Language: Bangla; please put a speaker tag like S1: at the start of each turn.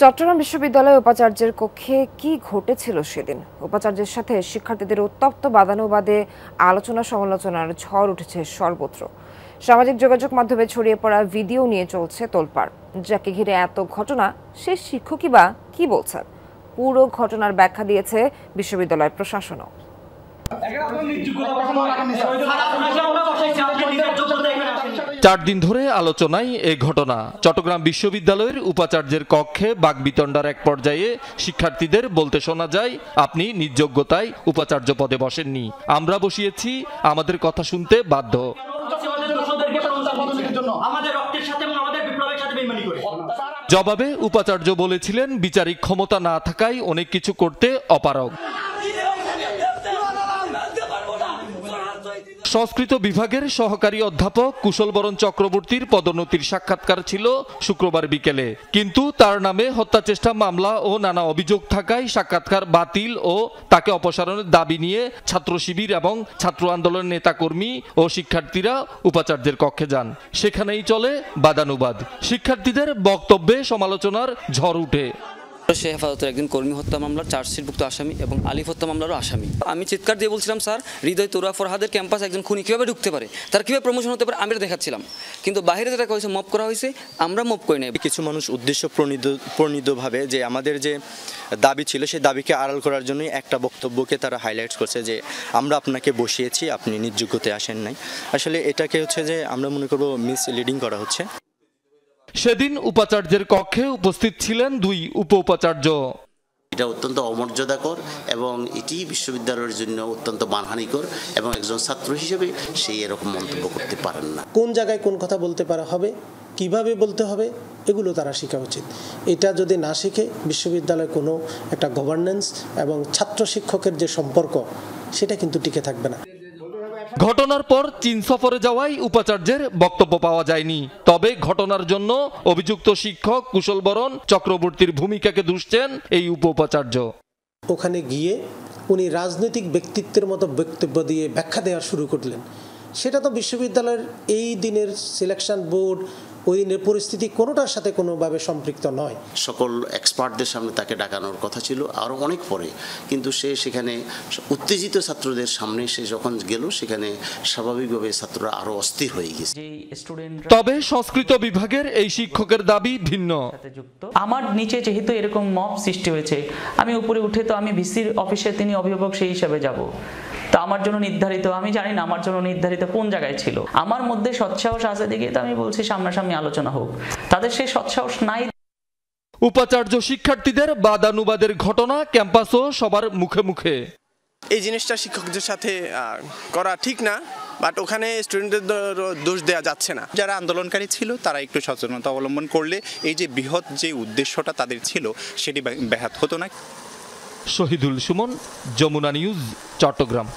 S1: চট্টগ্রাম বিশ্ববিদ্যালয়ে উপাচার্যের কক্ষে কি ঘটেছিল সেদিন? উপাচার্যের সাথে শিক্ষার্থীদের উত্তপ্ত বাদানুবাদে আলোচনা সমালোচনার ঝড় উঠেছে সর্বত্র। সামাজিক যোগাযোগ মাধ্যমে ছড়িয়ে পড়া ভিডিও নিয়ে চলছে তোলপাড়। যাকে ঘিরে এত ঘটনা, সে শিক্ষকই বা কি বলছেন? পুরো ঘটনার ব্যাখ্যা দিয়েছে বিশ্ববিদ্যালয় প্রশাসনও।
S2: 4 দিন ধরে আলোচনায় এ ঘটনা। চট্টগ্রাম বিশ্ববিদ্যালয়ের উপাচার্যের কক্ষে বাকবিতণ্ডার এক পর্যায়ে শিক্ষার্থীদের বলতে শোনা যায়, আপনি নিজ যোগ্যতায় উপাচার্য পদে বসেননি, আমরা বসিয়েছি, আমাদের কথা শুনতে বাধ্য। জবাবে উপাচার্য বলেছিলেন, বিচারিক ক্ষমতা না থাকায় অনেক কিছু করতে অপারগ। সংস্কৃত বিভাগের সহকারী অধ্যাপক কুশলবরণ চক্রবর্তীর পদোন্নতির সাক্ষাৎকার ছিল শুক্রবার বিকেলে, কিন্তু তার নামে হত্যাচেষ্টা মামলা ও নানা অভিযোগ থাকায় সাক্ষাৎকার বাতিল ও তাকে অপসারণের দাবি নিয়ে ছাত্র শিবির এবং ছাত্র আন্দোলনের নেতাকর্মী ও শিক্ষার্থীরা উপাচার্যের কক্ষে যান। সেখানেই চলে বাদানুবাদ। শিক্ষার্থীদের বক্তব্যে সমালোচনার ঝড় উঠে।
S3: সে হেফাজতের একজন কর্মী হত্যা মামলার চার্জশিটভুক্ত আসামি এবং আলিফ হত্যা মামলারও আসামি। আমি চিৎকার দিয়ে বলছিলাম, স্যার, হৃদয় তোরা ফরহাদের ক্যাম্পাসে একজন খুনি কীভাবে ঢুকতে পারে, তার কীভাবে প্রমোশন হতে পারে, আমি দেখাচ্ছিলাম। কিন্তু বাইরে যেটা করেছে, মপ করা হয়েছে, আমরা মপ করি নাই।
S4: কিছু মানুষ উদ্দেশ্য প্রণীতভাবে যে আমাদের যে দাবি ছিল সেই দাবিকে আড়াল করার জন্যই একটা বক্তব্যকে তারা হাইলাইটস করছে যে আমরা আপনাকে বসিয়েছি, আপনি নিজ যোগ্যতে আসেন নাই। আসলে এটাকে হচ্ছে যে আমরা মনে করব মিসলিডিং করা হচ্ছে।
S2: সেদিন উপাচার্যের কক্ষে উপস্থিত ছিলেন 2 উপ-উপাচার্য।
S5: এটা অত্যন্ত অমর্যাদাকর এবং এটি বিশ্ববিদ্যালয়ের জন্য অত্যন্ত মানহানিকর এবং একজন ছাত্র হিসেবে সেই এরকম মন্তব্য করতে পারেন না।
S6: কোন জায়গায় কোন কথা বলতে পারা হবে, কিভাবে বলতে হবে, এগুলো তারা শেখা উচিত। এটা যদি না শিখে বিশ্ববিদ্যালয়ে কোনো একটা গভর্নেন্স এবং ছাত্র শিক্ষকের যে সম্পর্ক, সেটা কিন্তু টিকে থাকবে না।
S2: ঘটনার পর চীন সফরে যাওয়ায় উপাচার্যের বক্তব্য পাওয়া যায়নি। তবে ঘটনার জন্য অভিযুক্ত শিক্ষক কুশলবরণ চক্রবর্তীর ভূমিকাকে দুষছেন এই উপ-উপাচার্য।
S6: ওখানে গিয়ে উনি রাজনৈতিক ব্যক্তিত্বের মতো বক্তব্য দিয়ে ব্যাখ্যা দেওয়া শুরু করলেন। সেটা তো বিশ্ববিদ্যালয়ের এই দিনের সিলেকশন বোর্ড, ওই দিনের পরিস্থিতি কোনোটার সাথে কোনোভাবে সম্পৃক্ত নয়।
S5: সকল এক্সপার্টদের সামনে তাকে ডাকানোর কথা ছিল আরও অনেক পরে, কিন্তু সে সেখানে উত্তেজিত ছাত্রদের সামনে সে যখন গেল, সেখানে স্বাভাবিকভাবে ছাত্ররা আরও অস্থির হয়ে গেছে।
S2: তবে সংস্কৃত বিভাগের এই শিক্ষকের দাবি ভিন্ন।
S7: আমার নিচে যেহেতু এরকম মব সৃষ্টি হয়েছে, আমি উপরে উঠে তো আমি ভিসির অফিসে তিনি অভিভাবক সেই হিসাবে যাব। তা আমার জন্য নির্ধারিত, আমি জানি না আমার জন্য নির্ধারিত কোন জায়গায় ছিল। আমার মধ্যে সৎসাহস আছে দিকে তো আমি বলছি সামনাসামনি আলোচনা হোক, তাদের সেই সৎসাহস নাই।
S2: উপাচার্য শিক্ষার্থীদের বাদানুবাদের ঘটনা ক্যাম্পাসও সবার মুখে মুখে।
S8: এই জিনিসটা শিক্ষকদের সাথে করা ঠিক না, বাট ওখানে স্টুডেন্টদের দোষ দেওয়া যাচ্ছে না।
S9: যারা আন্দোলনকারী ছিল তারা একটু সচেতনতা অবলম্বন করলে এই যে বৃহৎ যে উদ্দেশ্যটা তাদের ছিল সেটি ব্যাহত হতো না।
S2: শহীদুল সুমন, যমুনা নিউজ, চট্টগ্রাম।